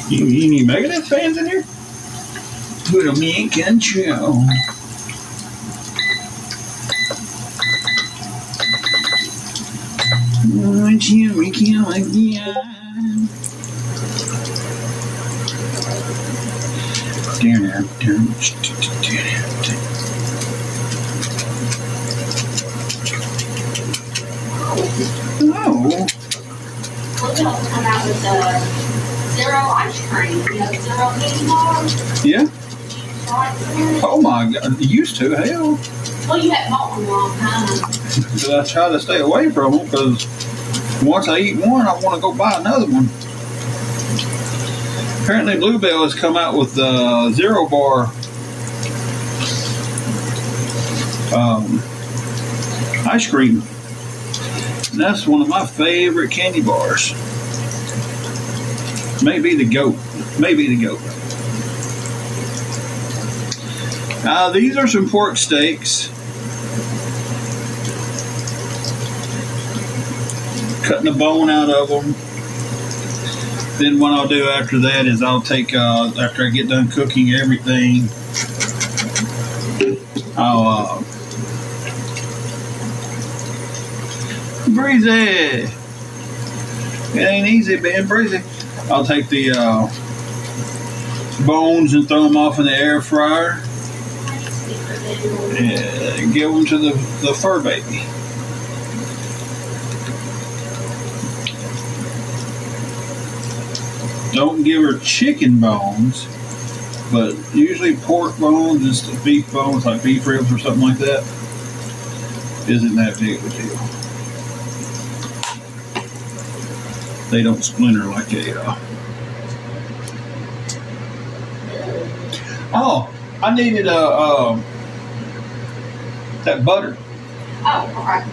Any Megadeth fans in here? Put them in control. Here we go again. Oh. We're going to come out with the zero ice cream. You know, zero candy bars. Yeah. Oh my God. You used to, hell. Well, you haven't bought one in a long time. Because I try to stay away from them because once I eat one, I want to go buy another one. Apparently, Bluebell has come out with the Zero Bar ice cream. And that's one of my favorite candy bars. Maybe the GOAT. Maybe the GOAT. These are some pork steaks. Cutting the bone out of them. Then what I'll do after that is I'll take, after I get done cooking everything, I'll, Breezy! It ain't easy being breezy. I'll take the bones and throw them off in the air fryer. And give them to the fur baby. Don't give her chicken bones, but usually pork bones and beef bones, like beef ribs or something like that, isn't that big of a deal. They don't splinter like a. Oh, I needed that butter. Oh, okay.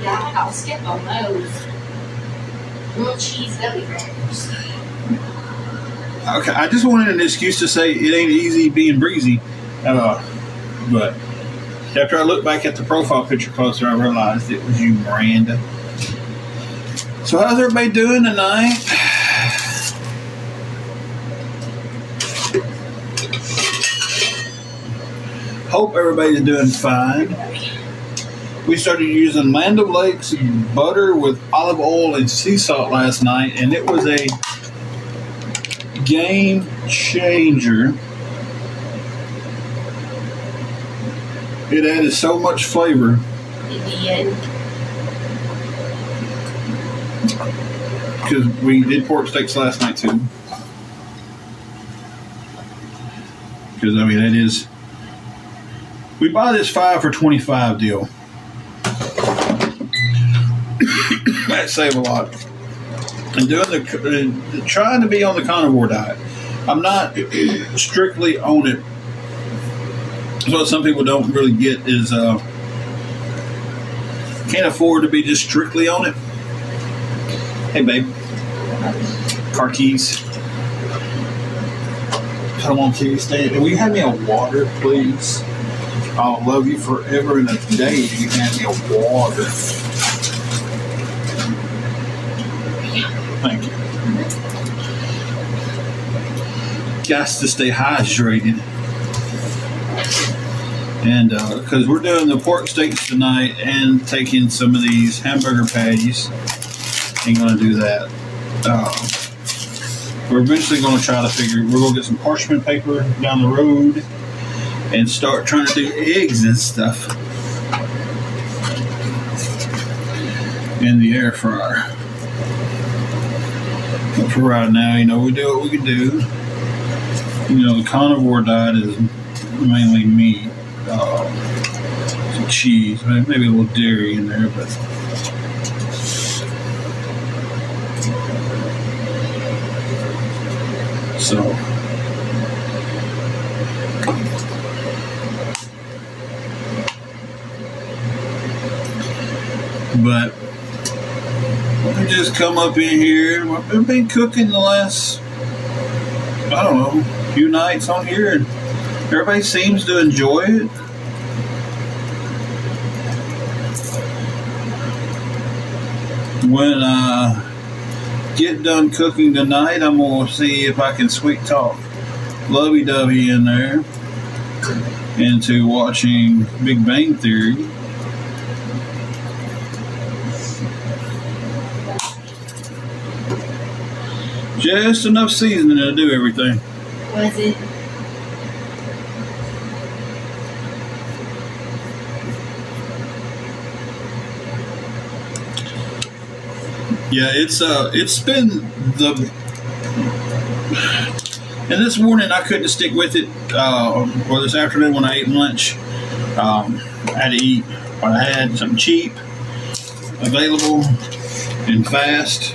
Yeah, I think I'll skip on those. Grilled cheese gummy bears. Okay, I just wanted an excuse to say it ain't easy being breezy. But after I looked back at the profile picture closer, I realized it was you, Miranda. So how's everybody doing tonight? Hope everybody's doing fine. We started using Land O'Lakes butter with olive oil and sea salt last night, and it was a game changer. It added so much flavor. It did. Because we did pork steaks last night too. Because, I mean, it is. We buy this 5 for $25 deal. That save a lot. And doing trying to be on the carnivore diet. I'm not strictly on it. So what some people don't really get is can't afford to be just strictly on it. Hey babe, car keys. Come on, TV stand. Will you have me a water, please? I'll love you forever and a day if you have me a water. Thank you. Got to stay hydrated. And because we're doing the pork steaks tonight and taking some of these hamburger patties, ain't going to do that. We're eventually going to try to we're going to get some parchment paper down the road and start trying to do eggs and stuff in the air fryer. But for right now, we do what we can do. The carnivore diet is mainly meat, some cheese, maybe a little dairy in there, but so but we just come up in here. We've been cooking the last, I don't know, few nights on here, and everybody seems to enjoy it. get done cooking tonight, I'm going to see if I can sweet talk lovey-dovey in there into watching Big Bang Theory. Just enough seasoning to do everything. Was it? Yeah, it's been the. And this morning I couldn't stick with it, or this afternoon when I ate lunch. I had to eat what I had, something cheap, available, and fast.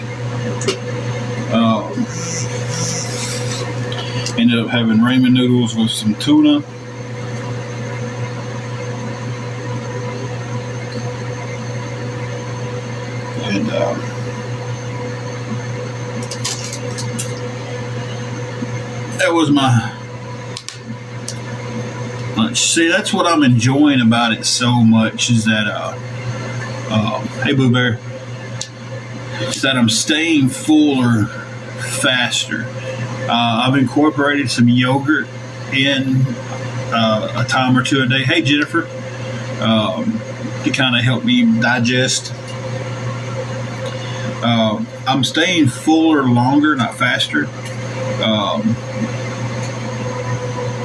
Ended up having ramen noodles with some tuna. And that was my lunch. See, that's what I'm enjoying about it so much is that, hey Boo Bear, is that I'm staying fuller faster. I've incorporated some yogurt in a time or two a day. Hey Jennifer, to kind of help me digest. I'm staying fuller longer, not faster.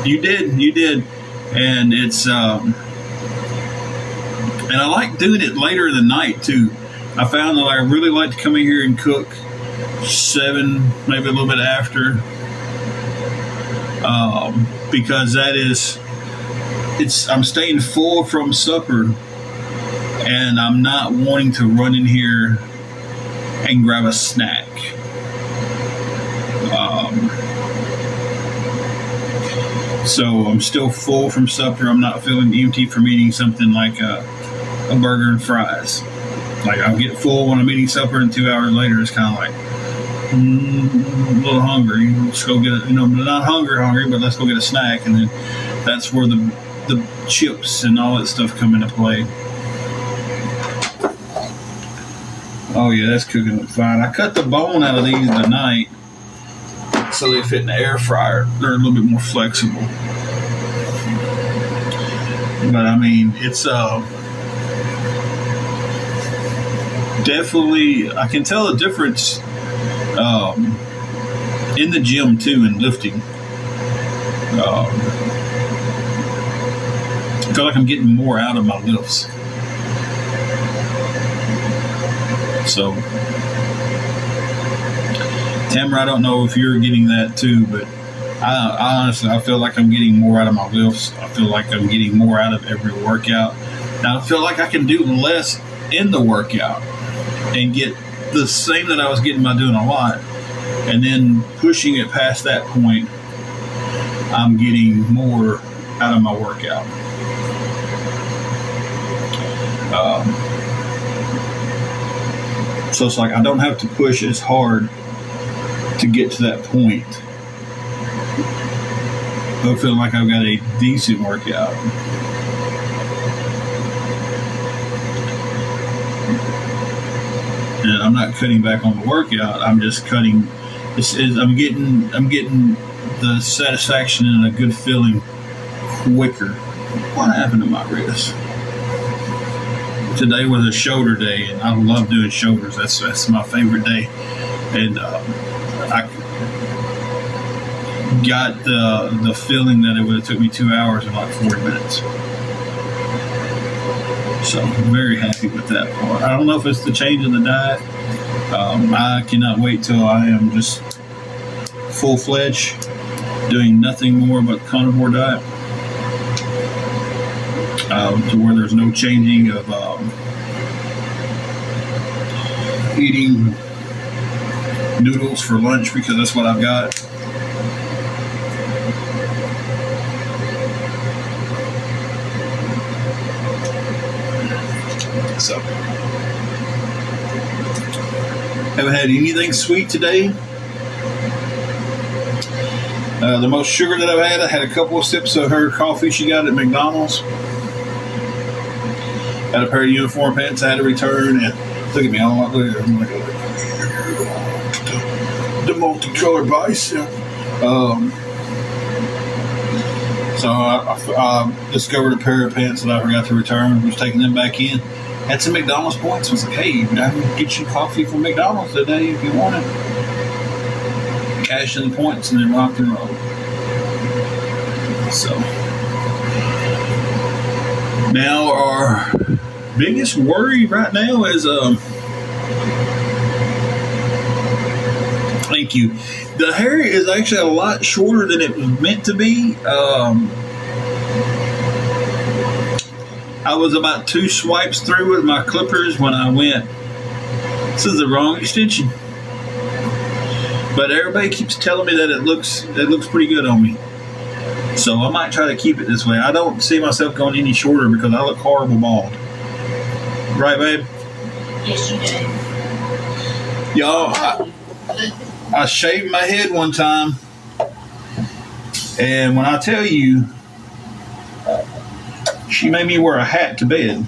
You did, and it's and I like doing it later in the night too. I found that I really like to come in here and cook 7, maybe a little bit after, because I'm staying full from supper, and I'm not wanting to run in here and grab a snack. So I'm still full from supper. I'm not feeling empty from eating something like a burger and fries. Like I'll get full when I'm eating supper, and 2 hours later it's kind of like a little hungry. Let's go get it. Not hungry, but let's go get a snack, and then that's where the chips and all that stuff come into play. Oh yeah, that's cooking up fine. I cut the bone out of these tonight so they fit in the air fryer. They're a little bit more flexible. But I mean, it's definitely, I can tell the difference in the gym too, in lifting. I feel like I'm getting more out of my lifts. So, Tamara, I don't know if you're getting that too, but I honestly, I feel like I'm getting more out of my lifts. I feel like I'm getting more out of every workout. Now, I feel like I can do less in the workout and get the same that I was getting by doing a lot. And then pushing it past that point, I'm getting more out of my workout. So it's like I don't have to push as hard to get to that point. I feel like I've got a decent workout. And I'm not cutting back on the workout. I'm just cutting. I'm getting the satisfaction and a good feeling quicker. What happened to my wrist? Today was a shoulder day, and I love doing shoulders. That's my favorite day. And I got the feeling that it would have took me 2 hours in like 40 minutes. So I'm very happy with that part. I don't know if it's the change in the diet. I cannot wait till I am just full-fledged, doing nothing more but carnivore diet. To where there's no changing of eating noodles for lunch, because that's what I've got. So, haven't had anything sweet today. The most sugar that I had a couple of sips of her coffee she got at McDonald's. Had a pair of uniform pants I had to return, and look at me, I'm like, the multicolored bicep. So I discovered a pair of pants that I forgot to return. Was taking them back in. Had some McDonald's points. Was like, hey, I can get you coffee from McDonald's today if you want it. Cash in the points and then rock and roll. So now our biggest worry right now is thank you. The hair is actually a lot shorter than it was meant to be. I was about 2 swipes through with my clippers when I went, this is the wrong extension. But everybody keeps telling me that it looks pretty good on me. So I might try to keep it this way. I don't see myself going any shorter because I look horrible bald. Right, babe? Yes, you do. Y'all, I shaved my head one time, and when I tell you, she made me wear a hat to bed.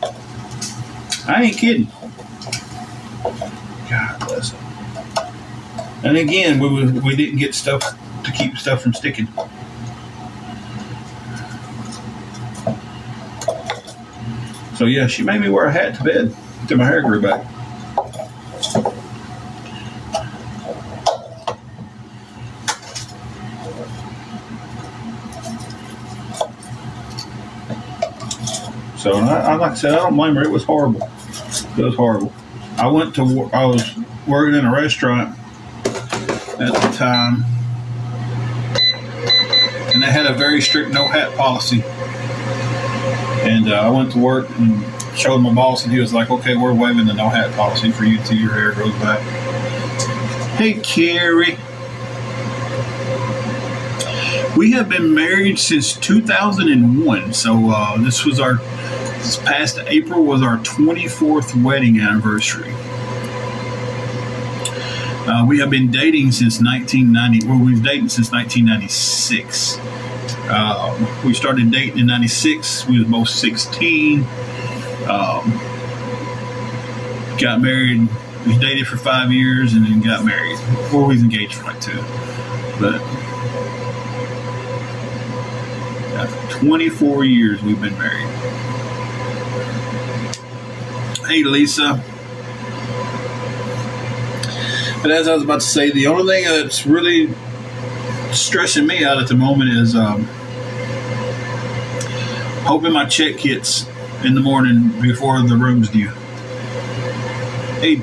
I ain't kidding. God bless her. And again, we didn't get stuff to keep stuff from sticking. So yeah, she made me wear a hat to bed till my hair grew back. So like I said, I don't blame her. It was horrible. It was horrible. I was working in a restaurant at the time, and they had a very strict no hat policy. And I went to work and showed my boss, and he was like, "Okay, we're waiving the no hat policy for you till your hair grows back." Hey, Carrie. We have been married since 2001. So this past April was our 24th wedding anniversary. We have been dating since 1990. Well, we've dated since 1996. We started dating in 96. We was both 16. Got married. We dated for 5 years and then got married. Well, we was engaged for like 2. But 24 years we've been married. Hey, Lisa. But as I was about to say, the only thing that's really stressing me out at the moment is hoping my check hits in the morning before the room's due. Hey,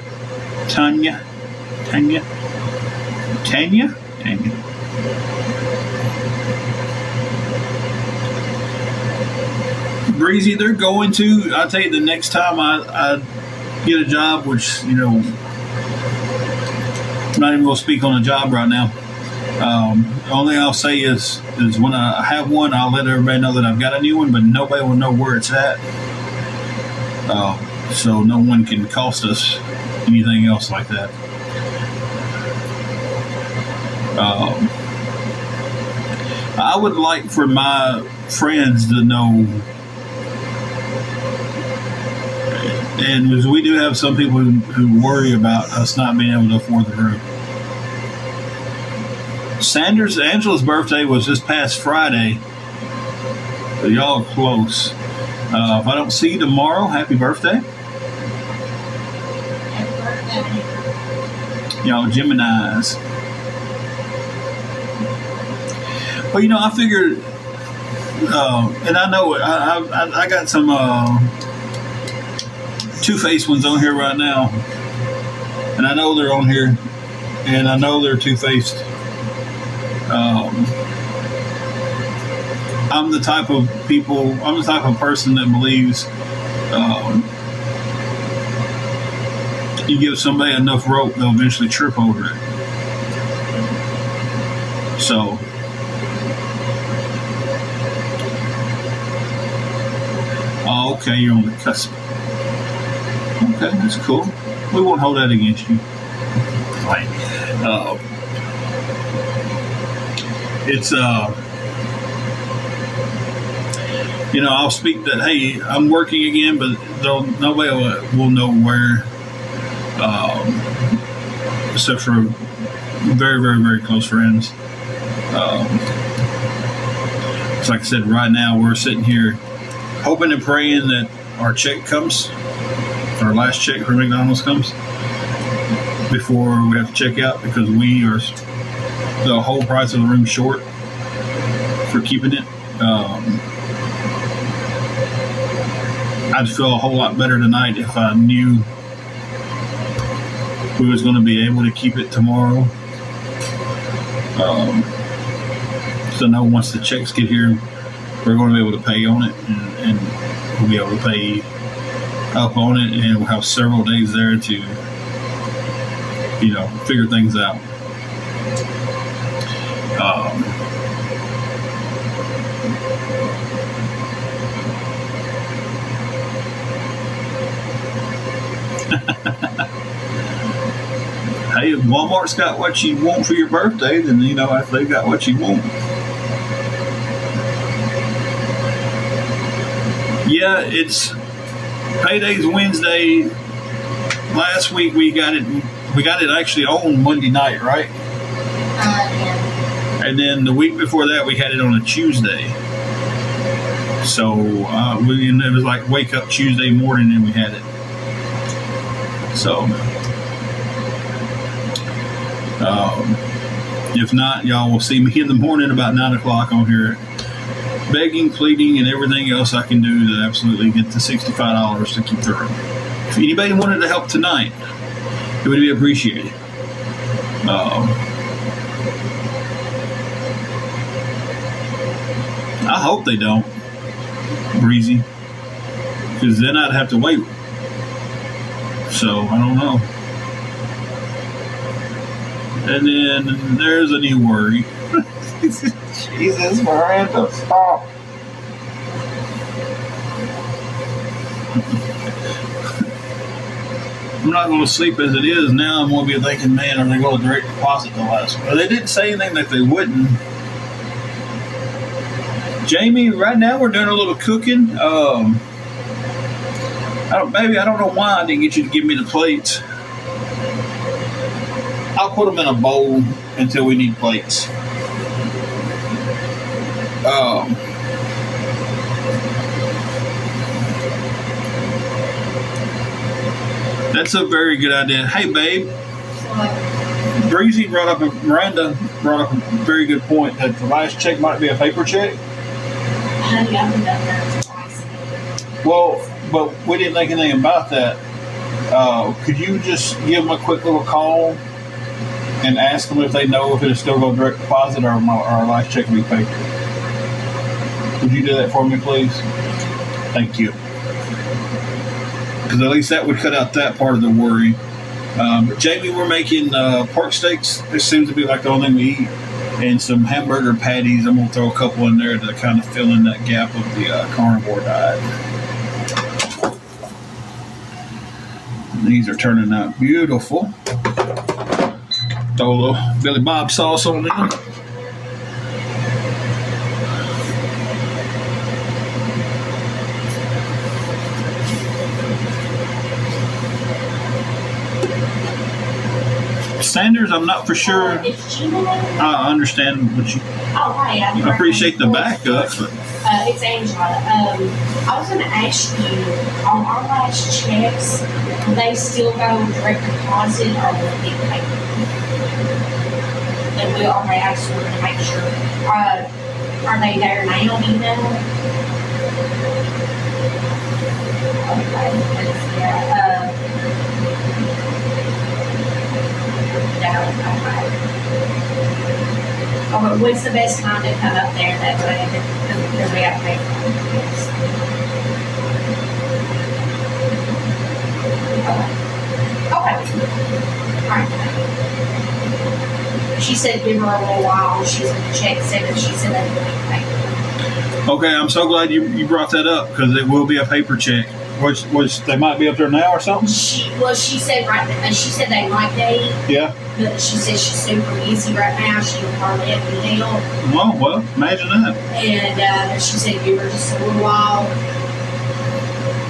Tanya. Breezy, they're going to. I'll tell you, the next time I get a job, which, I'm not even going to speak on a job right now. The only thing I'll say is when I have one, I'll let everybody know that I've got a new one, but nobody will know where it's at. So no one can cost us anything else like that. I would like for my friends to know, and we do have some people who worry about us not being able to afford the room. Angela's birthday was this past Friday, so y'all are close. If I don't see you tomorrow, happy birthday. Happy birthday. Y'all Geminis. Well, I figured, and I know I got some two-faced ones on here right now, and I know they're on here, and I know they're two-faced. I'm the type of person that believes you give somebody enough rope, they'll eventually trip over it. So, okay, you're on the cusp. Okay, that's cool. We won't hold that against you. Right. It's I'll speak that, hey, I'm working again, but nobody will know where, except for Very, very, very close friends. So like I said, right now we're sitting here hoping and praying that our check comes, our last check for McDonald's comes before we have to check out, because we are the whole price of the room short for keeping it. I'd feel a whole lot better tonight if I knew we was going to be able to keep it tomorrow. So now once the checks get here, we're going to be able to pay on it, and we'll be able to pay up on it, and we'll have several days there to, figure things out. Hey, if Walmart's got what you want for your birthday, then if they've got what you want. Yeah, it's payday's Wednesday. Last week we got it actually on Monday night, right? Yeah. And then the week before that we had it on a Tuesday. So it was like wake up Tuesday morning and we had it. So if not, y'all will see me in the morning about 9 o'clock on here, begging, pleading, and everything else I can do to absolutely get the $65 to keep the room. If anybody wanted to help tonight, it would be appreciated. I hope they don't, Breezy, because then I'd have to wait. So I don't know. And then there's a new worry. Jesus, Miranda, stop. I'm not going to sleep as it is now. I'm going to be thinking, man, are they going to direct deposit the last one? They didn't say anything that they wouldn't. Jamie, right now we're doing a little cooking. I don't know why I didn't get you to give me the plates. I'll put them in a bowl until we need plates. That's a very good idea. Hey, babe. Miranda brought up a very good point that the last check might be a paper check. Well, but we didn't think anything about that. Could you just give them a quick little call and ask them if they know if it'll still go direct deposit or our last check will be paid? Would you do that for me, please? Thank you. Because at least that would cut out that part of the worry. But Jamie, we're making pork steaks. This seems to be like the only thing we eat. And some hamburger patties. I'm going to throw a couple in there to kind of fill in that gap of the carnivore diet. And these are turning out beautiful. Throw a little Billy Bob sauce on them. Sanders, I'm not for sure. I understand what you. Oh, right. I appreciate the backup. It's Angela. I was going to ask you, on our last checks, will they still go direct deposit or will it be paid? And we already asked them to make sure. Are they there now, do you know? Okay. Okay, what's the best time to come up there that way? Because we got to pay for it. Okay. Alright. She said give her a little while. She's in the check seven. She said that would be paid. Okay, I'm so glad you brought that up because it will be a paper check. Which they might be up there now or something? She said she said they might be. Yeah. But she says she's super busy right now. She don't hardly have any help. Well, imagine that. And she said give her just a little while.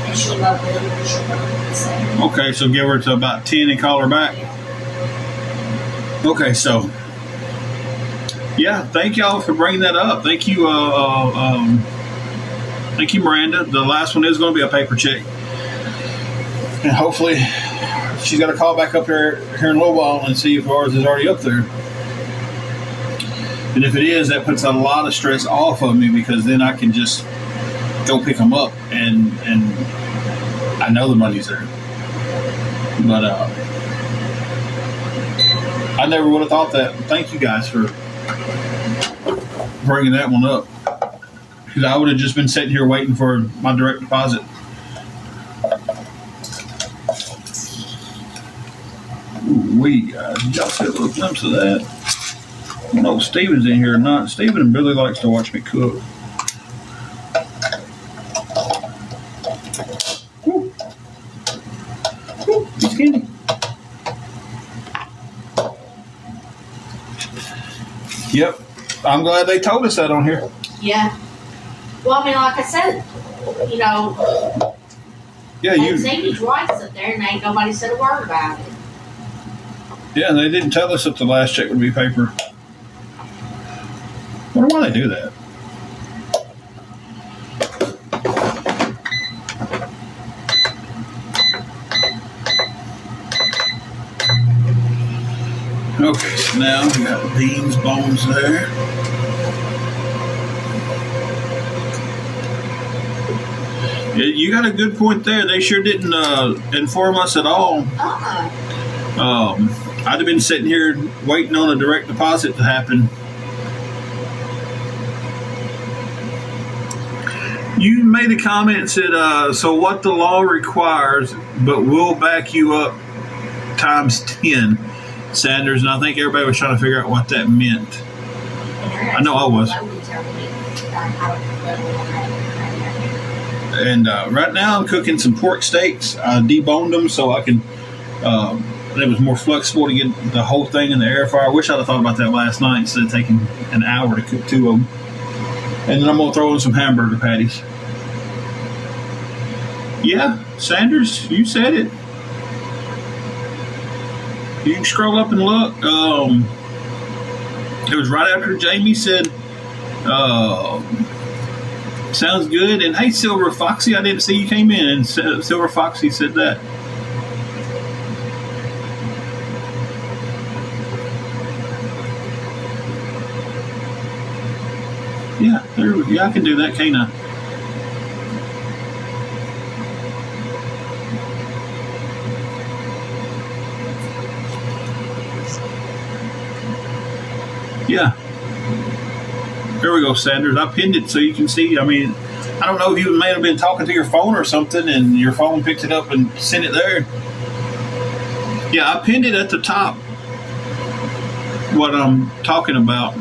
And she'll go with it. Okay, so give her to about 10 and call her back. Okay, so yeah, thank y'all for bringing that up. Thank you, Miranda. The last one is going to be a paper check, and hopefully she's got to call back up here in a little while and see if ours is already up there. And if it is, that puts a lot of stress off of me because then I can just go pick them up and I know the money's there. But I never would have thought that. Thank you guys for bringing that one up. Because I would have just been sitting here waiting for my direct deposit. Did y'all see a little glimpse of that? I don't know if Steven's in here or not. Steven really likes to watch me cook. Ooh. Ooh, he's candy. Yep. I'm glad they told us that on here. Yeah. Well, I mean, like I said, you know, Yeah, Zadie's wife's up there and ain't nobody said a word about it. Yeah, and they didn't tell us that the last check would be paper. I wonder why they do that. Okay, so now we got beans, bones there. You got a good point there. They sure didn't inform us at all. I'd have been sitting here waiting on a direct deposit to happen. You made a comment and said, so what the law requires, but we'll back you up times 10, Sanders. And I think everybody was trying to figure out what that meant. I know I was. And right now I'm cooking some pork steaks. I deboned them so I can... it was more flexible to get the whole thing in the air fryer. I wish I'd have thought about that last night instead of taking an hour to cook 2 of them. And then I'm going to throw in some hamburger patties. Yeah, Sanders, you said it. You can scroll up and look. It was right after Jamie said, sounds good. And hey, Silver Foxy, I didn't see you came in. And Silver Foxy said that. Yeah, I can do that, can't I? Yeah. There we go, Sanders. I pinned it so you can see. I mean, I don't know if you may have been talking to your phone or something and your phone picked it up and sent it there. Yeah, I pinned it at the top. What I'm talking about.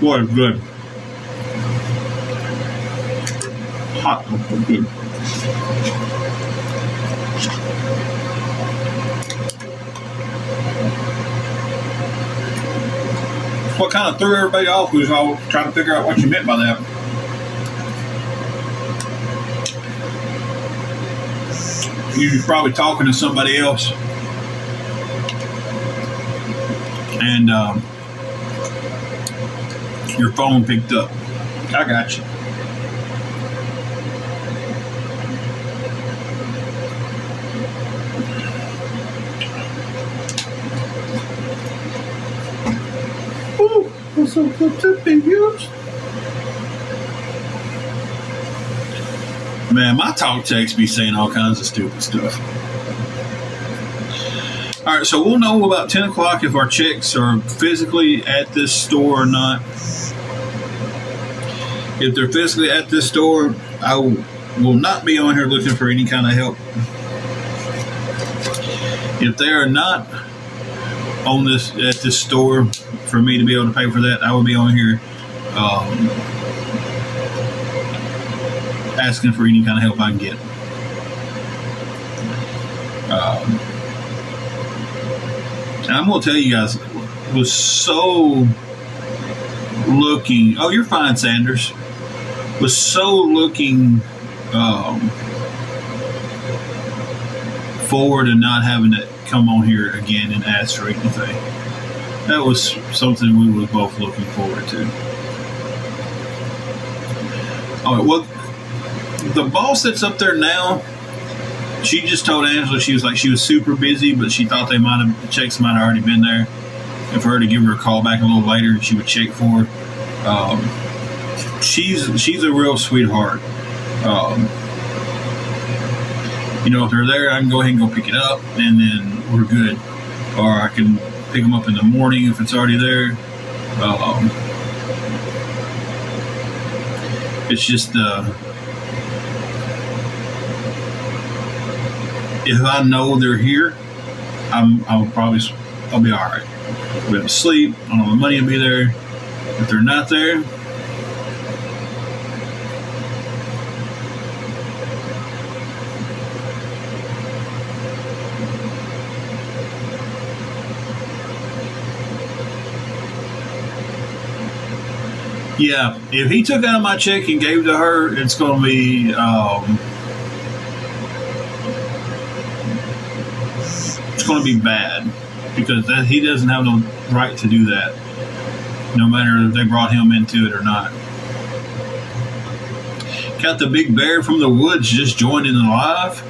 Boy, it's good. Hot, but good. What kind of threw everybody off was I was trying to figure out what you meant by that. You were probably talking to somebody else. And your phone picked up. I got you. Ooh, that's so good to be used. Man, my talk text be saying all kinds of stupid stuff. All right, so we'll know about 10 o'clock if our checks are physically at this store or not. If they're physically at this store, I will not be on here looking for any kind of help. If they are not on this at this store for me to be able to pay for that, I will be on here asking for any kind of help I can get. And I'm going to tell you guys, was so looking. Oh, you're fine, Sanders. Was so looking forward to not having to come on here again and ask for anything. That was something we were both looking forward to. All right, well, the boss that's up there now, she just told Angela she was like she was super busy, but she thought the checks might have already been there, and for her to give her a call back a little later and she would check for her. She's a real sweetheart. If they're there, I can go ahead and go pick it up, and then we're good. Or I can pick them up in the morning if it's already there. It's just if I know they're here, I'll be all right. We'll have to sleep. I know the money will be there. If they're not there, yeah, if he took out of my check and gave to her, it's going to be bad because he doesn't have no right to do that, no matter if they brought him into it or not. Got the big bear from the woods just joining the live.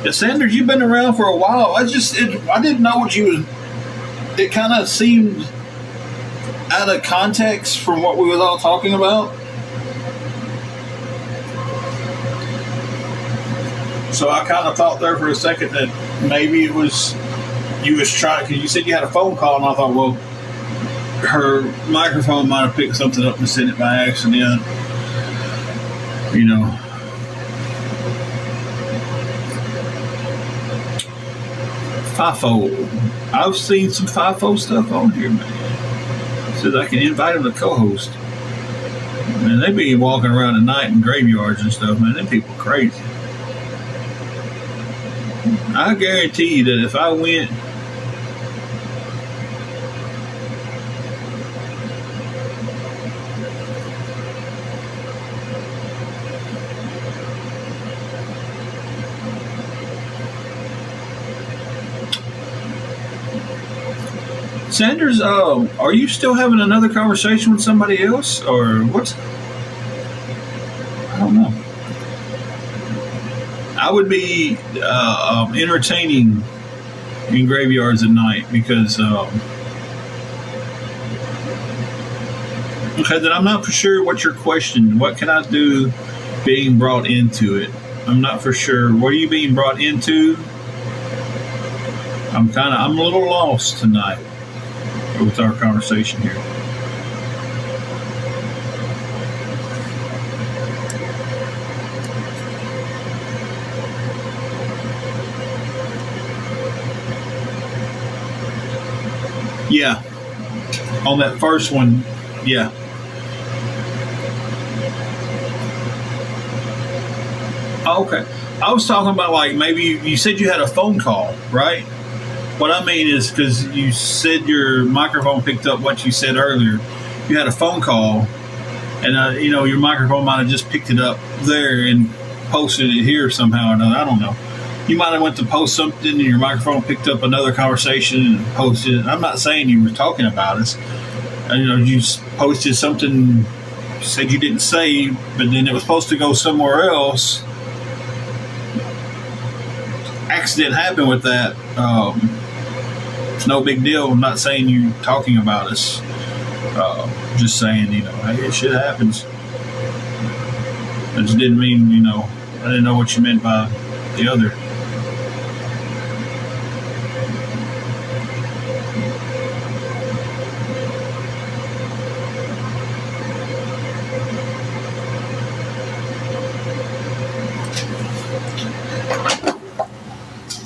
Yeah, Sanders, you've been around for a while. I didn't know what you was. It kind of seemed out of context from what we was all talking about. So I kind of thought there for a second that maybe it was you was trying, because you said you had a phone call, and I thought, well, her microphone might have picked something up and sent it by accident. FIFO. I've seen some FIFO stuff on here, man. Says I can invite him to co-host. Man, they be walking around at night in graveyards and stuff, man. Them people crazy. I guarantee you that if I went Sanders, are you still having another conversation with somebody else, or what's? I don't know. I would be entertaining in graveyards at night because, okay, then I'm not for sure what your question. What can I do being brought into it? I'm not for sure. What are you being brought into? I'm a little lost tonight with our conversation here. Yeah, on that first one, yeah. Okay, I was talking about like maybe you said you had a phone call, right? What I mean is because you said your microphone picked up what you said earlier. You had a phone call, and your microphone might have just picked it up there and posted it here somehow or another. I don't know. You might have went to post something, and your microphone picked up another conversation and posted it. I'm not saying you were talking about us. You posted something, said you didn't say, but then it was supposed to go somewhere else. Accident happened with that. It's no big deal. I'm not saying you talking about us. Just saying, hey, shit happens. I just didn't mean, I didn't know what you meant by the other.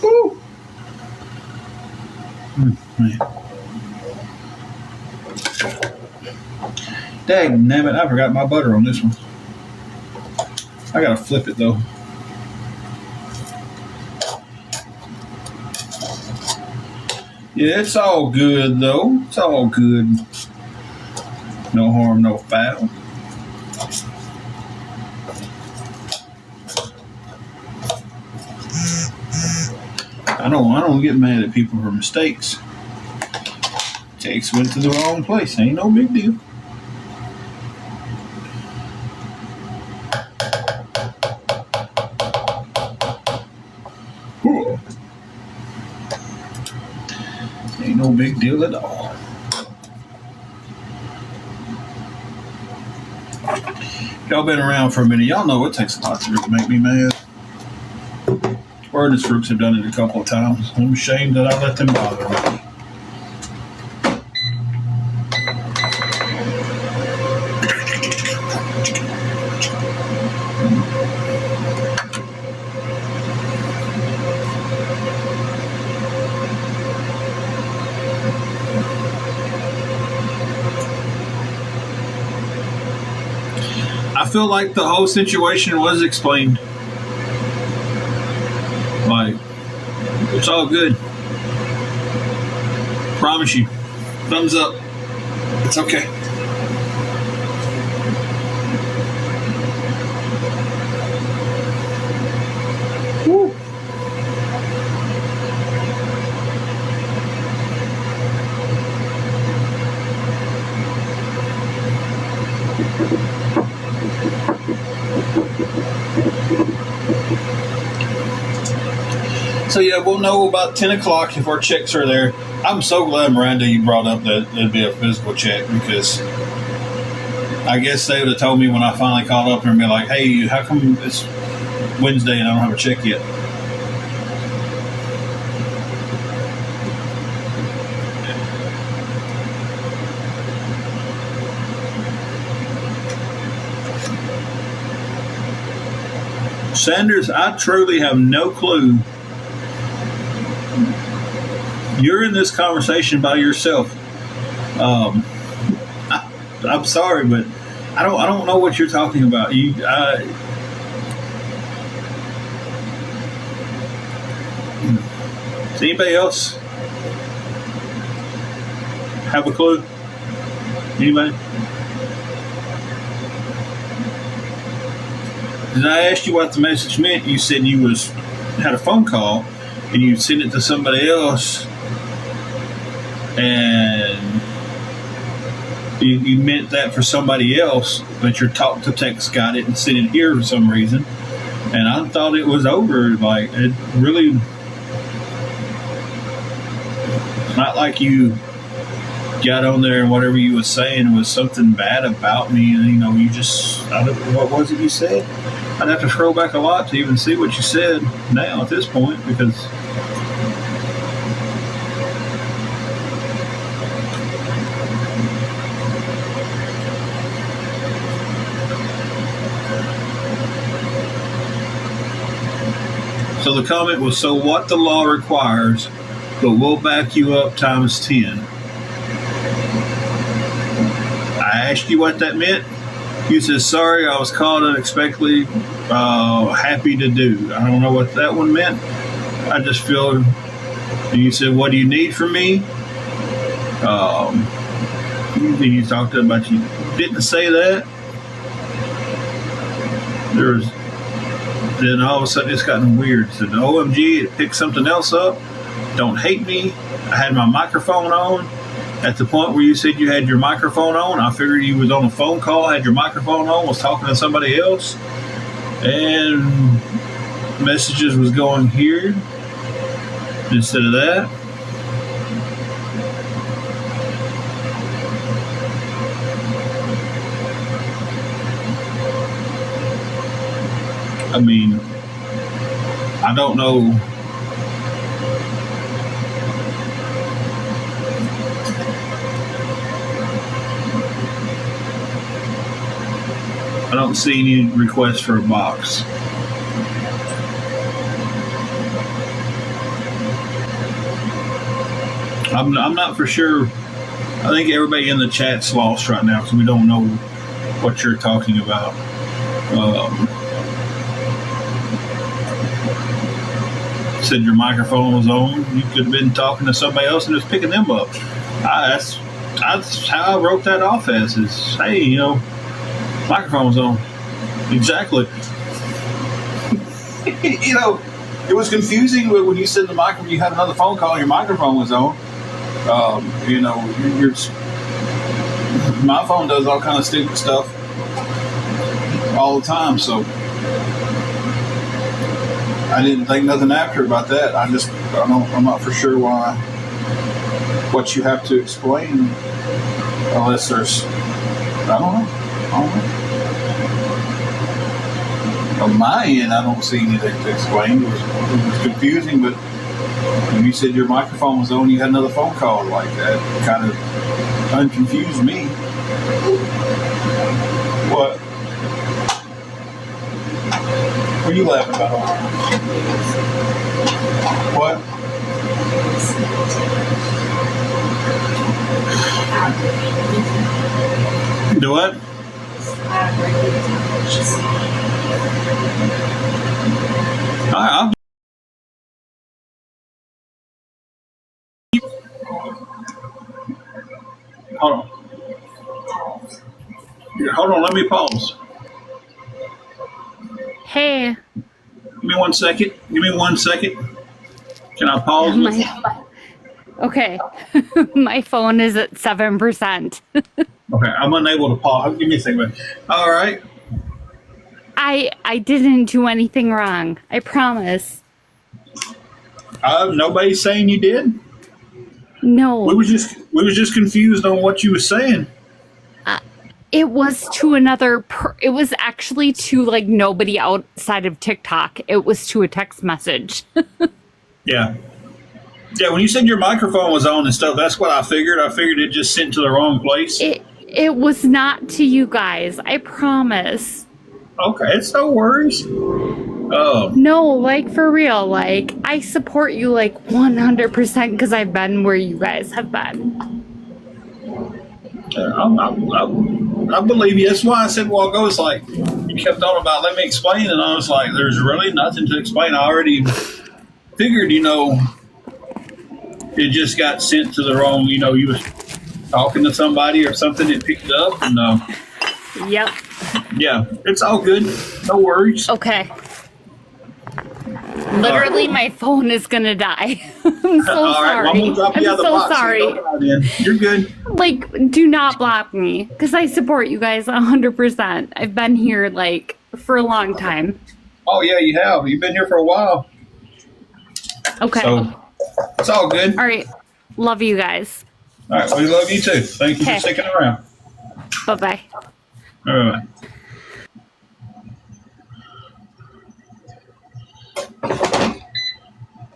Woo! Man. Dang, damn it, I forgot my butter on this one. I gotta flip it though. Yeah, it's all good though. It's all good. No harm, no foul. I don't get mad at people for mistakes. Cakes went to the wrong place. Ain't no big deal. Whew. Ain't no big deal at all. Y'all been around for a minute. Y'all know it takes a lot to really make me mad. Furnace Rooks have done it a couple of times. I'm ashamed that I let them bother me. I feel like the whole situation was explained. Like, it's all good. Promise you. Thumbs up. It's okay. Woo. So yeah, we'll know about 10 o'clock if our checks are there. I'm so glad, Miranda, you brought up that it'd be a physical check, because I guess they would have told me when I finally called up and be like, hey, how come it's Wednesday and I don't have a check yet? Sanders, I truly have no clue. You're in this conversation by yourself. I'm sorry, but I don't know what you're talking about. Does anybody else have a clue? Anybody? Did I ask you what the message meant? You said you had a phone call and you sent it to somebody else, and you meant that for somebody else, but your talk to text got it and sent it here for some reason. And I thought it was over. Like, it really, not like you got on there and whatever you was saying was something bad about me. And, what was it you said? I'd have to scroll back a lot to even see what you said now at this point, because so the comment was, so what the law requires, but we'll back you up times 10. I asked you what that meant. You said, sorry, I was called unexpectedly. Happy to do. I don't know what that one meant. I just feel. And you said, what do you need from me? You talked about, you didn't say that. Then all of a sudden it's gotten weird. So the OMG, it picked something else up. Don't hate me. I had my microphone on. At the point where you said you had your microphone on, I figured you was on a phone call, had your microphone on, was talking to somebody else, and messages was going here instead of that. I mean, I don't know. I don't see any requests for a box. I'm not for sure I think everybody in the chat's lost right now because we don't know what you're talking about. Said your microphone was on. You could have been talking to somebody else and just picking them up. That's how I wrote that off as is, hey, microphone was on. Exactly. It was confusing when you said you had another phone call and your microphone was on. My phone does all kind of stupid stuff all the time, so I didn't think nothing after about that. I'm not for sure what you have to explain unless there's, I don't know. On my end, I don't see anything to explain. It was confusing, but when you said your microphone was on, you had another phone call like that. It kind of unconfused me. What? What are you laughing about? What? Do what? I'll hold on. Hold on, let me pause. Hey. Give me 1 second. Can I pause? Okay. My phone is at 7%. Okay, I'm unable to pause. Give me a second. All right. I didn't do anything wrong. I promise. Nobody's saying you did. No. We was just confused on what you were saying. It was to another. It was actually to like nobody outside of TikTok. It was to a text message. Yeah. Yeah, when you said your microphone was on and stuff, that's what I figured. I figured it just sent to the wrong place. It was not to you guys. I promise. Okay, it's no worries. Oh. No, like for real. Like I support you like 100% because I've been where you guys have been. I believe you. That's why I said a while ago, it's like, you kept on about, let me explain, and I was like, there's really nothing to explain. I already figured, it just got sent to the wrong, you was talking to somebody or something, it picked it up, and Yep. Yeah, it's all good. No worries. Okay. Literally, my phone is gonna die. I'm so all right, sorry. well, I'm gonna drop you out of the so box. sorry. You're good. Like, do not block me because I support you guys 100%. I've been here like for a long time. Oh yeah, you have. You've been here for a while. Okay. So it's all good. All right. Love you guys. All right. Well, we love you too. Thank you for sticking around. Bye-bye. All right.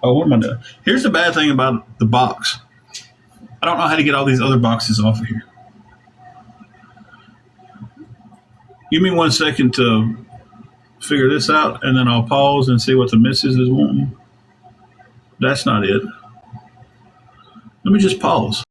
Oh, what am I doing? Here's the bad thing about the box. I don't know how to get all these other boxes off of here. Give me 1 second to figure this out, and then I'll pause and see what the missus is wanting. That's not it. Let me just pause.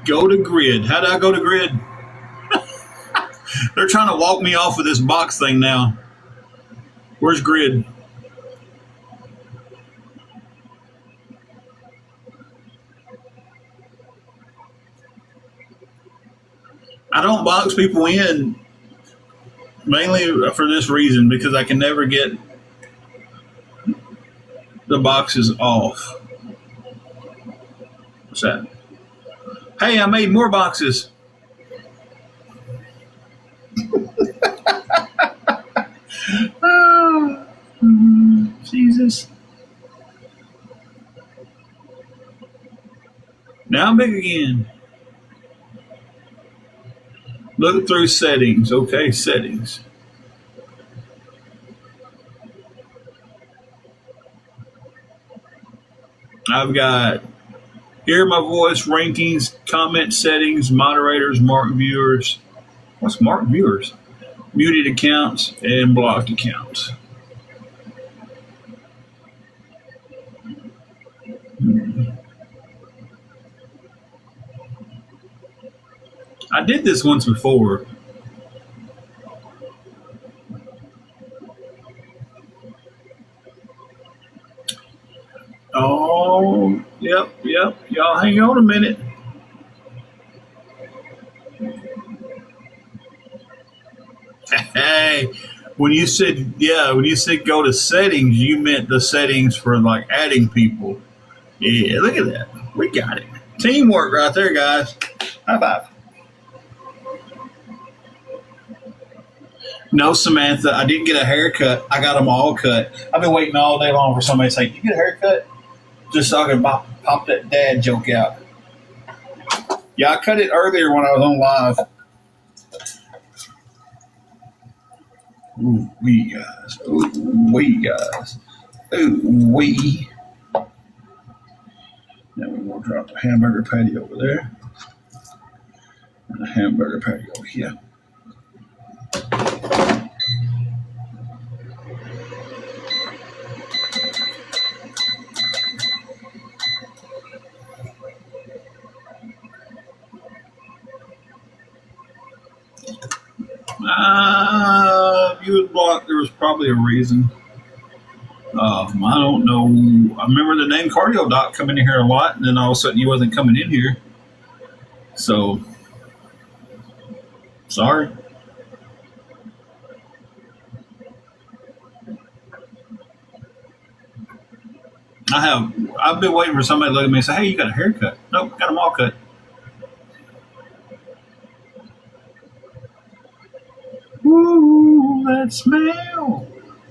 Go to grid. How do I go to grid? They're trying to walk me off of this box thing now. Where's grid? I don't box people in mainly for this reason, because I can never get the boxes off. What's that? Hey, I made more boxes. Oh, Jesus. Now I'm big again. Look through settings. Okay, settings. I've got hear my voice, rankings, comment settings, moderators, marked viewers. What's marked viewers? Muted accounts and blocked accounts. I did this once before. Oh, yep. Y'all hang on a minute. Hey, when you said go to settings, you meant the settings for like adding people. Yeah, look at that. We got it. Teamwork right there, guys. High five. No, Samantha, I didn't get a haircut. I got them all cut. I've been waiting all day long for somebody to say, "You get a haircut?" Just so I can pop that dad joke out. Yeah, I cut it earlier when I was on live. Ooh, we guys. Ooh, we guys. Ooh, we. Now we're going to drop the hamburger patty over there. And the hamburger patty over here. If you was blocked, there was probably a reason. I don't know. I remember the name Cardio Doc coming in here a lot, and then all of a sudden he wasn't coming in here. So, sorry. I've been waiting for somebody to look at me and say, "Hey, you got a haircut?" Nope, got them all cut. Ooh, that smell.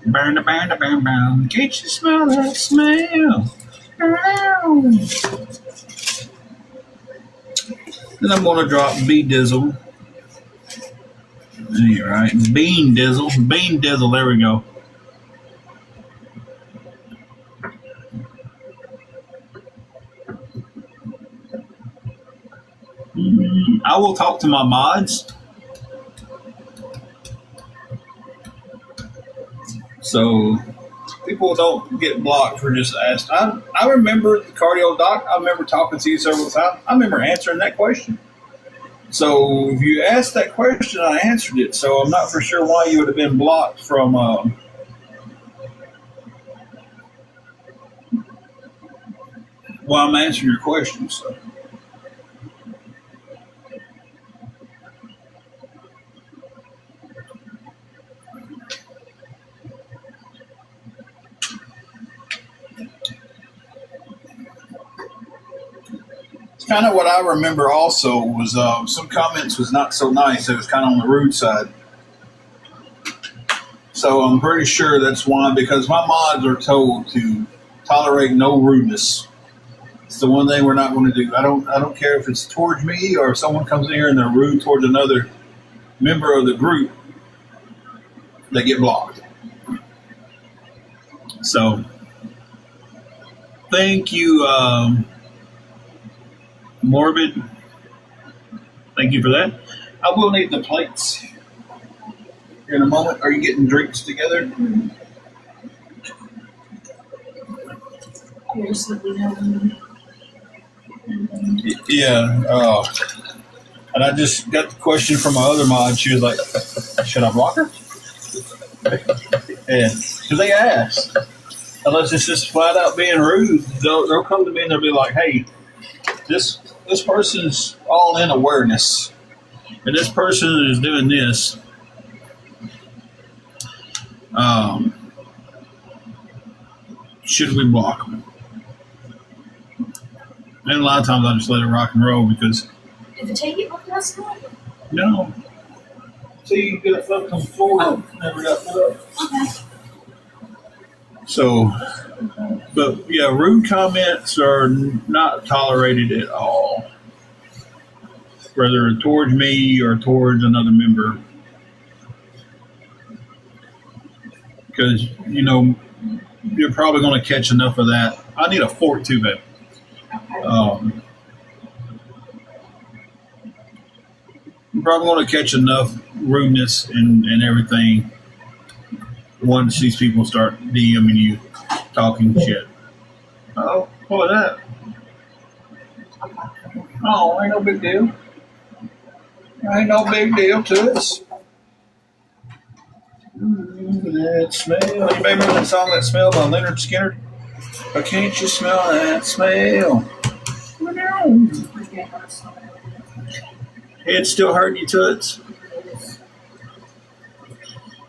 Burn, burn. Get you smell that smell. Then I'm going to drop B Dizzle. All right, Bean Dizzle. Bean Dizzle, there we go. I will talk to my mods. So people don't get blocked for just asking. I remember the Cardio Doc. I remember talking to you several times. I remember answering that question. So if you asked that question, I answered it. So I'm not for sure why you would have been blocked from while I'm answering your question. So. Kind of what I remember also was some comments was not so nice. It was kind of on the rude side. So I'm pretty sure that's why, because my mods are told to tolerate no rudeness. It's the one thing we're not going to do. I don't care if it's towards me or if someone comes in here and they're rude towards another member of the group, they get blocked. So thank you, Morbid. Thank you for that. I will need the plates here in a moment. Are you getting drinks together? Yeah. And I just got the question from my other mod. She was like, "Should I block her?" Yeah, because they asked. Unless it's just flat out being rude, they'll come to me and they'll be like, "Hey, this person's all in awareness, and this person is doing this. Should we block them?" And a lot of times I just let it rock and roll because. Did the tape get broken last night? No. See, you get left on the floor. Never got put up. Okay. So, but yeah, rude comments are not tolerated at all, whether towards me or towards another member, because you're probably going to catch enough of that. I need a fork too, babe. Okay. You're probably going to catch enough rudeness and everything once these people start DMing you, talking shit. Oh, what was that? Oh, ain't no big deal. Ain't no big deal to us. That smell. You remember that song, That Smell by Leonard Skinner? Or can't you smell that smell? Head's still hurting you, toots?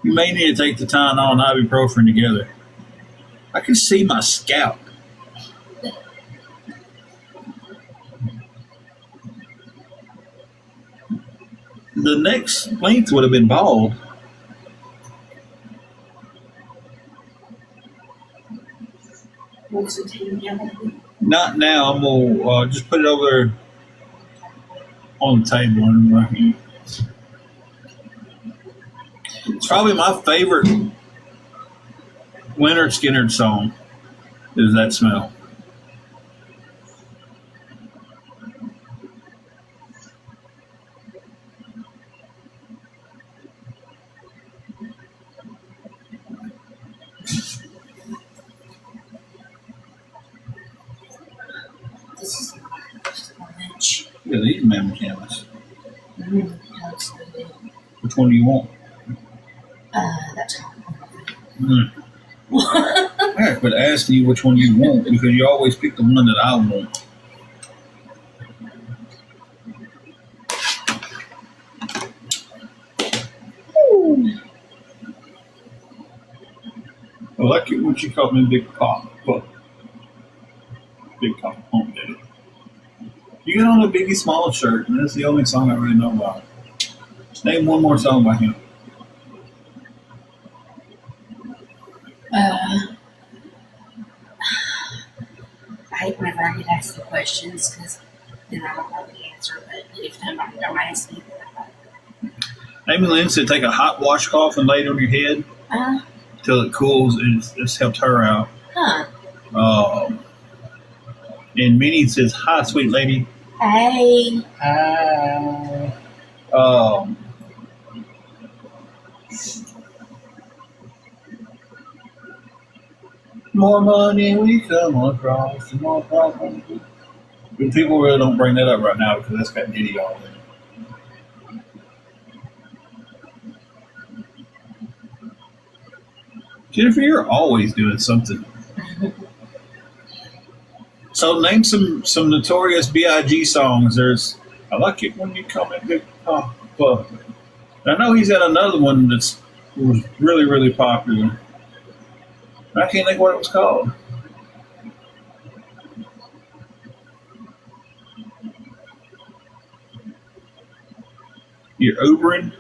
You may need to take the Tylenol and ibuprofen together. I can see my scalp. The next length would have been bald. Not now. I'm gonna just put it over there on the table. And it's probably my favorite Leonard Skinner song. Is That Smell? This is my first lunch. Yeah, these mammy cameras. That's good. Which one do you want? That's all. I gotta quit asking you which one you want because you always pick the one that I want. I like it when she called me Big Pop, but Big Pop Pump Daddy. You got on a Biggie Smalls shirt, and that's the only song I really know about. Name one more song by him. I hate whenever I get asked the questions because then I don't know the answer, but if somebody don't ask me, Amy Lynn said take a hot washcloth and lay it on your head till it cools, and it's helped her out. And Minnie says, hi, sweet lady. Hey. Hi. More money we come across, the more problems. But people really don't bring that up right now because that's got Diddy all in it. Jennifer, you're always doing something. So name some notorious B.I.G. songs. I like it when you come in Big Papa. I know he's got another one was really, really popular. I can't think what it was called. You're Ubering.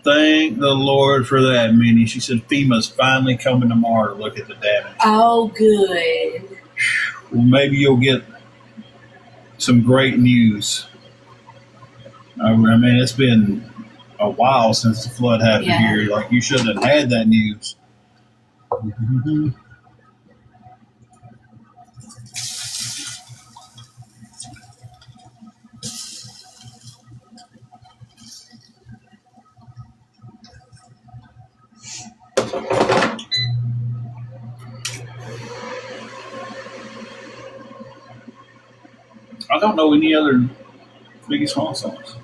Thank the Lord for that, Minnie. She said FEMA's finally coming tomorrow to look at the damage. Oh, good. Well, maybe you'll get some great news. I mean, it's been a while since the flood happened here. Like, you should have had that news. Mm-hmm. I don't know any other Biggie Smalls songs.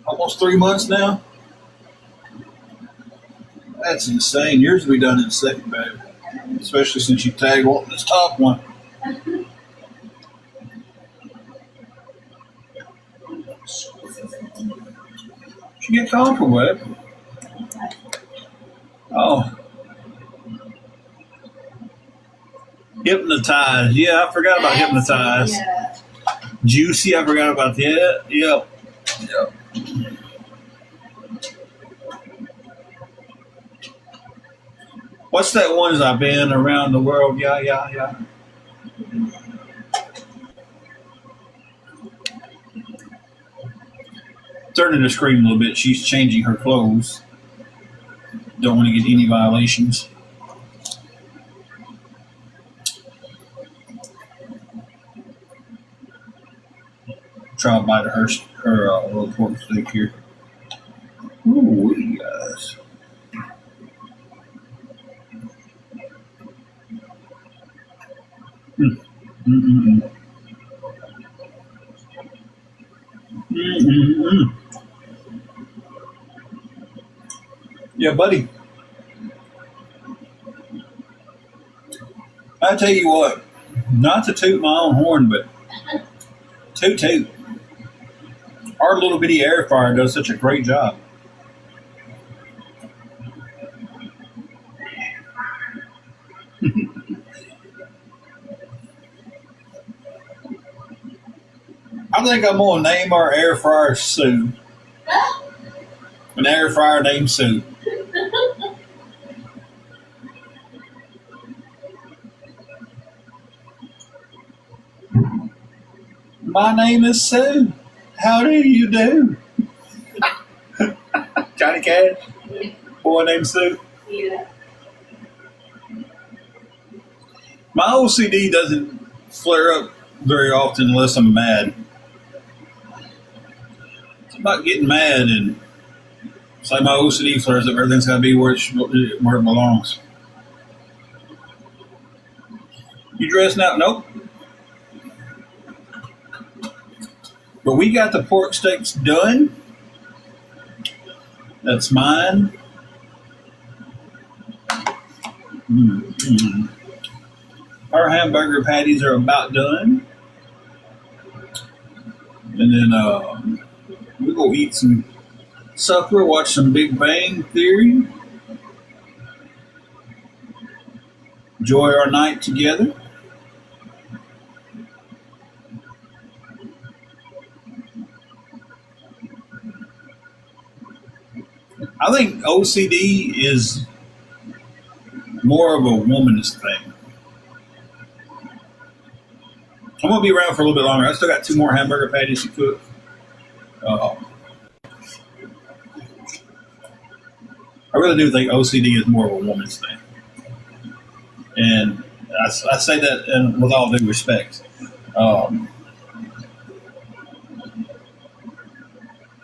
Almost 3 months now. That's insane. Yours will be done in a second, babe. Especially since you tagged wanting this top one. She get comfortable with it. Oh. Hypnotized. Yeah, I forgot about hypnotized. Yeah. Juicy. I forgot about that. Yep. Yep. What's that one? I've been around the world. Yeah, yeah, yeah. Starting to scream a little bit. She's changing her clothes. Don't want to get any violations. Try to bite her little pork steak here. Ooh, guys. Mm, mm, mm, mm. Mm, mm, mm. Yeah, buddy. I tell you what, not to toot my own horn, but toot toot. Our little bitty air fryer does such a great job. I think I'm gonna name our air fryer Sue. An air fryer named Sue. My name is Sue. How do you do? Johnny Cash. Boy named Sue. Yeah. My OCD doesn't flare up very often unless I'm mad. It's about getting mad and it's like my OCD flares up. Everything's got to be where it belongs. You dressing out? Nope. But we got the pork steaks done. That's mine. Mm-hmm. Our hamburger patties are about done. And then we'll go eat some supper, watch some Big Bang Theory, enjoy our night together. I think OCD is more of a woman's thing. I'm gonna be around for a little bit longer. I still got two more hamburger patties to cook. Uh, I really do think OCD is more of a woman's thing, and I say that with all due respect. Um,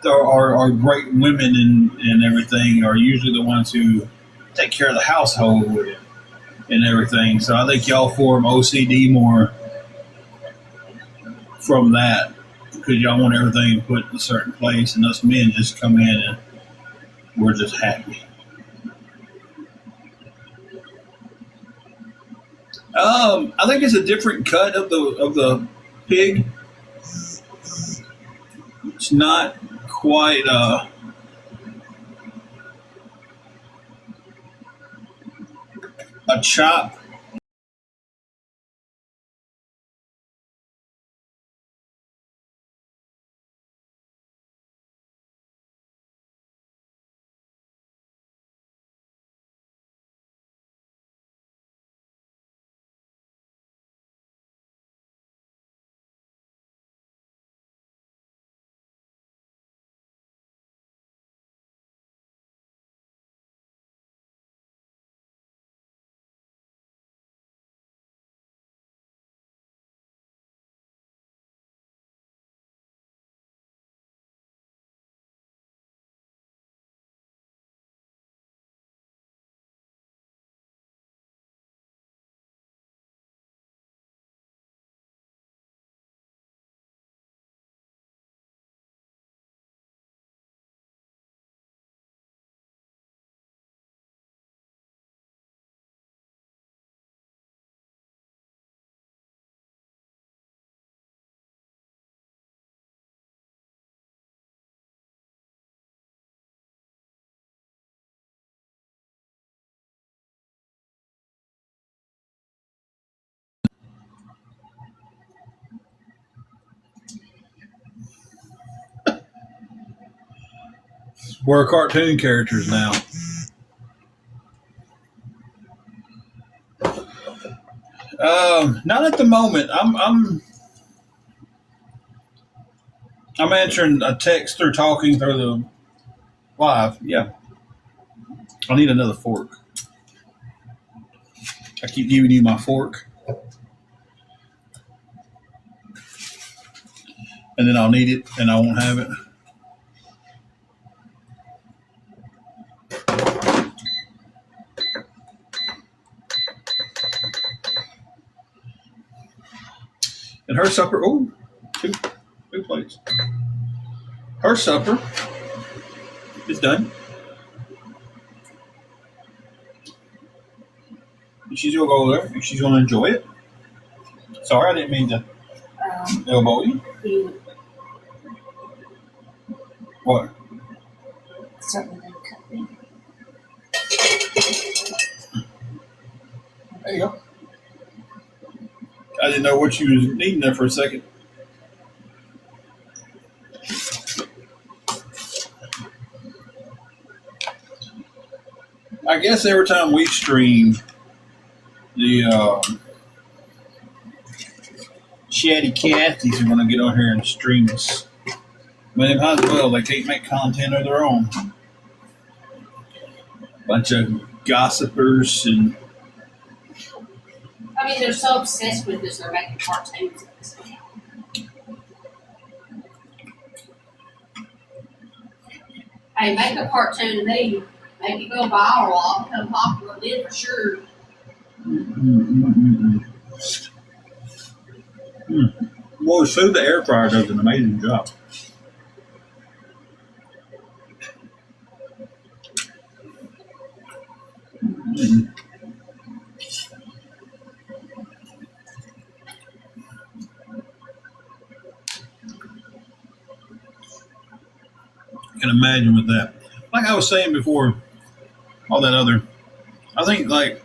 there are great women and everything are usually the ones who take care of the household and everything. So I think y'all form OCD more from that because y'all want everything put in a certain place, and us men just come in and we're just happy. I think it's a different cut of the pig. It's not quite a chop. We're cartoon characters now. Not at the moment. I'm answering a text or talking through the live. Yeah. I need another fork. I keep giving you my fork. And then I'll need it and I won't have it. And her supper, two plates. Her supper is done. And she's gonna go there and she's gonna enjoy it. Sorry, I didn't mean to elbow you. What? Certainly didn't cut me. There you go. I didn't know what you was needing there for a second. I guess every time we stream, the Chatty Cathy's are going to get on here and stream us. But they might as well. They can't make content of their own. Bunch of gossipers and. I mean, they're so obsessed with this, they're making cartoons. Hey, make a cartoon of me. Make it go viral. I'll become popular then for sure. Well, so the air fryer does an amazing job. I can imagine with that. Like I was saying before, all that other. I think like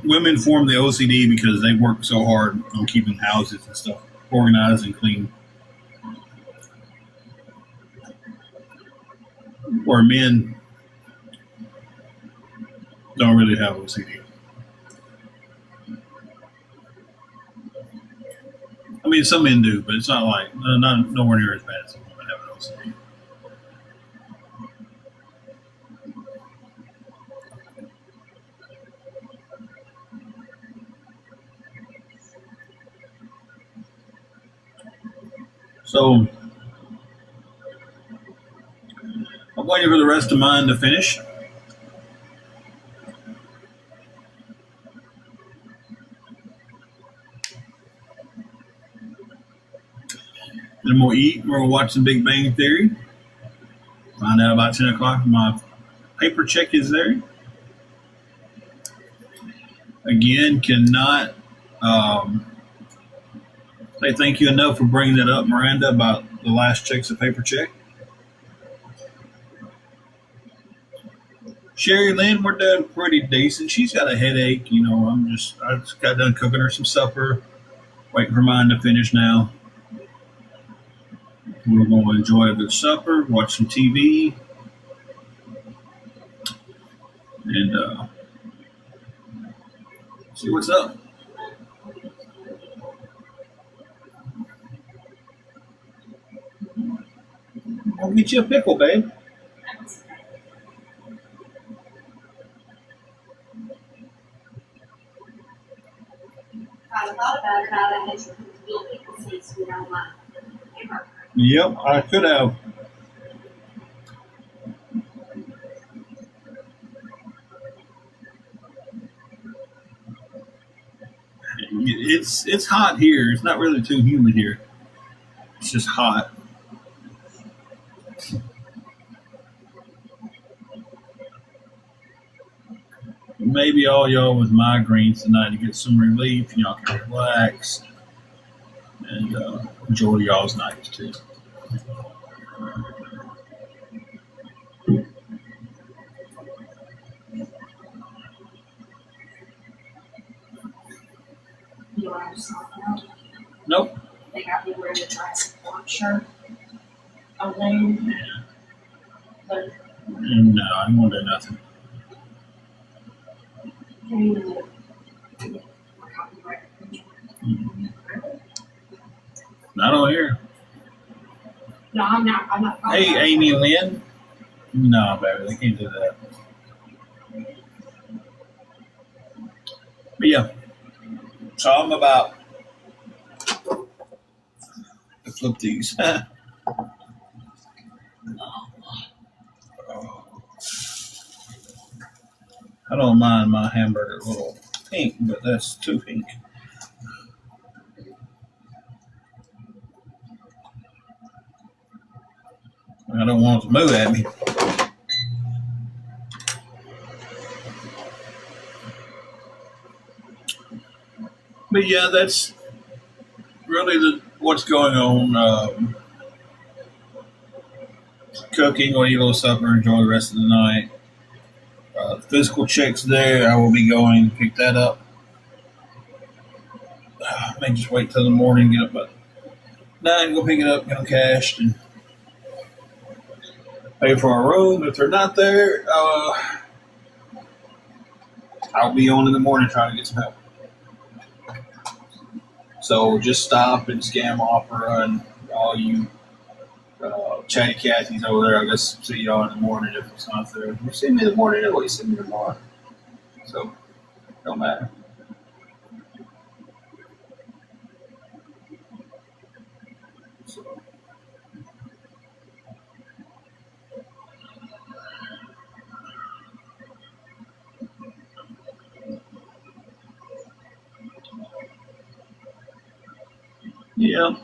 women form the OCD because they work so hard on keeping houses and stuff organized and clean. Where men don't really have OCD. I mean, some men do, but it's not like not nowhere near as bad as some women have OCD. So I'm waiting for the rest of mine to finish. Then we'll eat. We'll watch the Big Bang Theory. Find out about 10 o'clock. My paper check is there. Again, cannot say thank you enough for bringing that up, Miranda, about the last check's a paper check. Sherry Lynn, we're doing pretty decent. She's got a headache, you know. I just got done cooking her some supper. Waiting for mine to finish now. We're going to enjoy a good supper, watch some TV, and see what's up. I'll get you a pickle, babe. I thought about it, I had to build people seats without my hammer. Yep, I could have. It's hot here. It's not really too humid here. It's just hot. Maybe all y'all with migraines tonight to get some relief. Y'all can relax and enjoy y'all's nights too. You want to stop now? Nope. They got me wearing a Jurassic Park shirt. Oh, no. But No, I don't want to do nothing. Not on here. No, I'm not. I'm not. Hey, Amy Lynn. No, baby, they can't do that. But yeah, so I'm about to flip these. I don't mind my hamburger a little pink, but that's too pink. I don't want it to move at me. But yeah, that's really what's going on. Cooking, or eat a little supper, enjoy the rest of the night. Physical checks there. I will be going to pick that up. I may just wait till the morning, get up at 9, go pick it up, get them cashed, and pay for our room. If they're not there, I'll be on in the morning trying to get some help. So just stop and scam Opera and all you chatty Cathy's over there. I guess see y'all in the morning if it's not there. You see me in the morning anyway, you see me tomorrow. So, don't matter. So, yeah.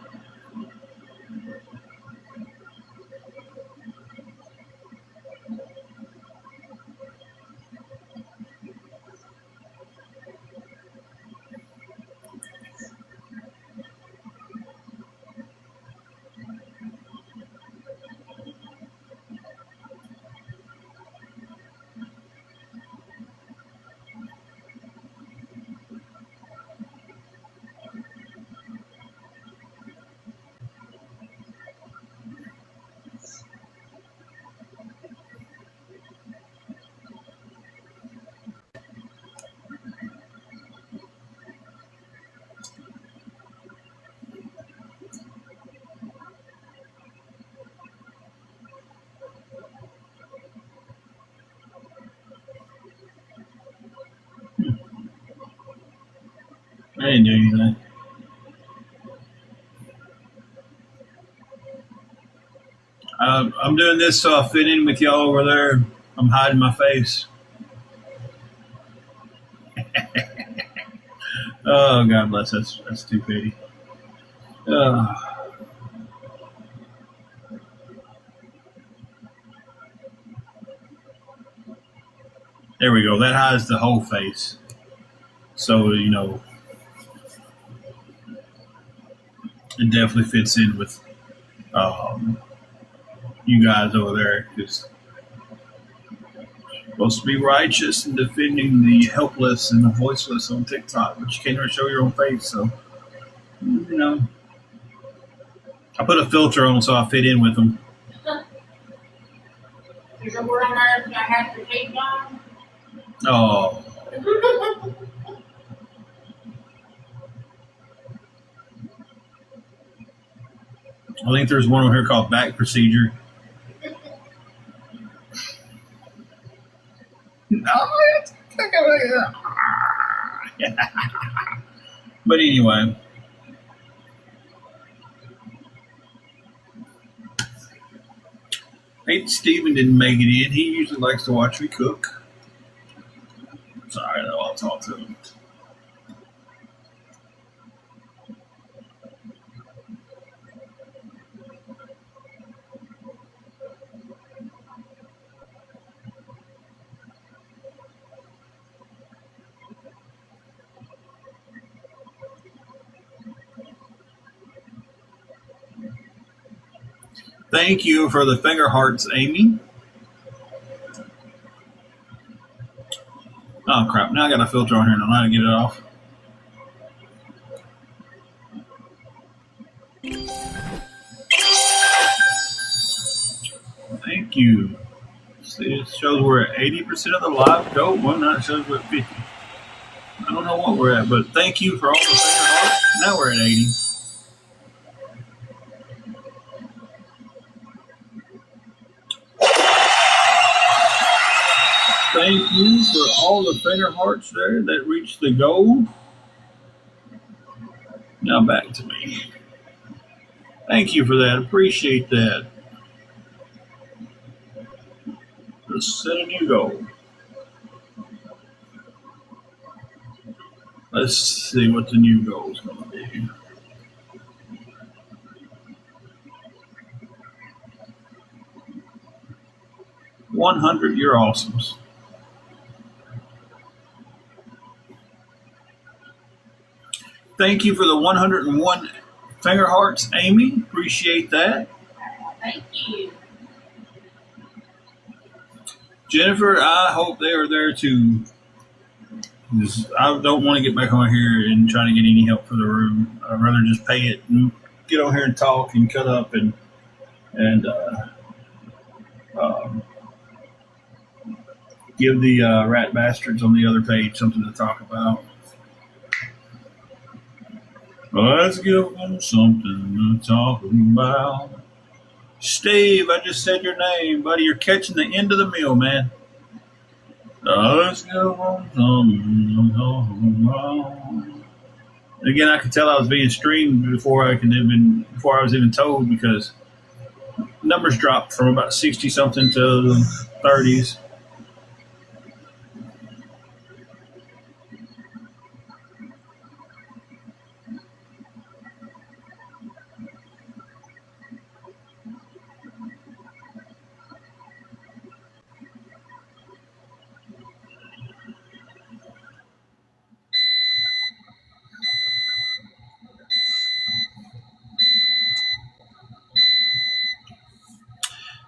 I didn't do anything. I'm doing this so I fit in with y'all over there. I'm hiding my face. Oh, God bless. That's too pity. Uh, there we go. That hides the whole face. So, it definitely fits in with you guys over there. Because supposed to be righteous and defending the helpless and the voiceless on TikTok, but you can't even show your own face. So, you know, I put a filter on so I fit in with them. There's a word on there that I have to take on. Oh. I think there's one over here called back procedure. But anyway. Hey, Steven didn't make it in. He usually likes to watch me cook. Sorry, though, I'll talk to him. Thank you for the finger hearts, Amy. Oh, crap. Now I got a filter on here and I know how to get it off. Thank you. See, it shows we're at 80% of the live goat. Well, now it shows we're at 50. I don't know what we're at, but thank you for all the finger hearts. Now we're at 80. Thank you for all the finger hearts there that reached the goal. Now back to me. Thank you for that. Appreciate that. Let's set a new goal. Let's see what the new goal is going to be. $100 You're Awesomes. Thank you for the 101 finger hearts, Amy. Appreciate that. Thank you. Jennifer, I hope they are there too. I don't want to get back on here and try to get any help for the room. I'd rather just pay it and get on here and talk and cut up and um, give the rat bastards on the other page something to talk about. Let's give them something to talk about. Steve, I just said your name, buddy. You're catching the end of the meal, man. Let's give them something to talk about. Again, I could tell I was being streamed before I was even told, because numbers dropped from about 60 something to the 30s.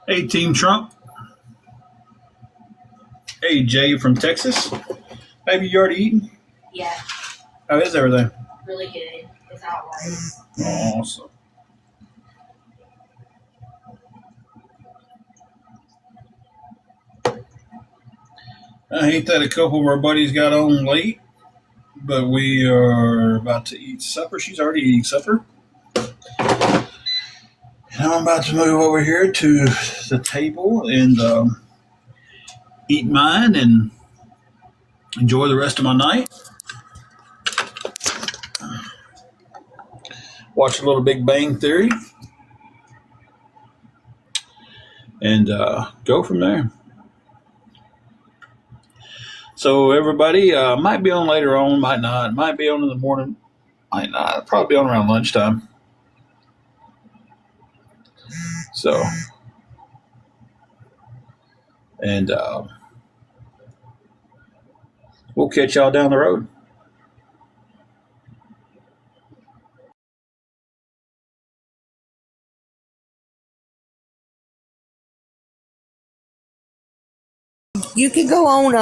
Hey, Team Trump. Hey, Jay from Texas. Baby, you already eaten? Yeah, How is everything? really good. It's always. Awesome. I hate that a couple of our buddies got on late, but we are about to eat supper. She's already eating supper. And I'm about to move over here to the table and eat mine and enjoy the rest of my night. Watch a little Big Bang Theory and go from there. So everybody might be on later on, might not, might be on in the morning, might not, probably be on around lunchtime. So, and we'll catch y'all down the road. You can go on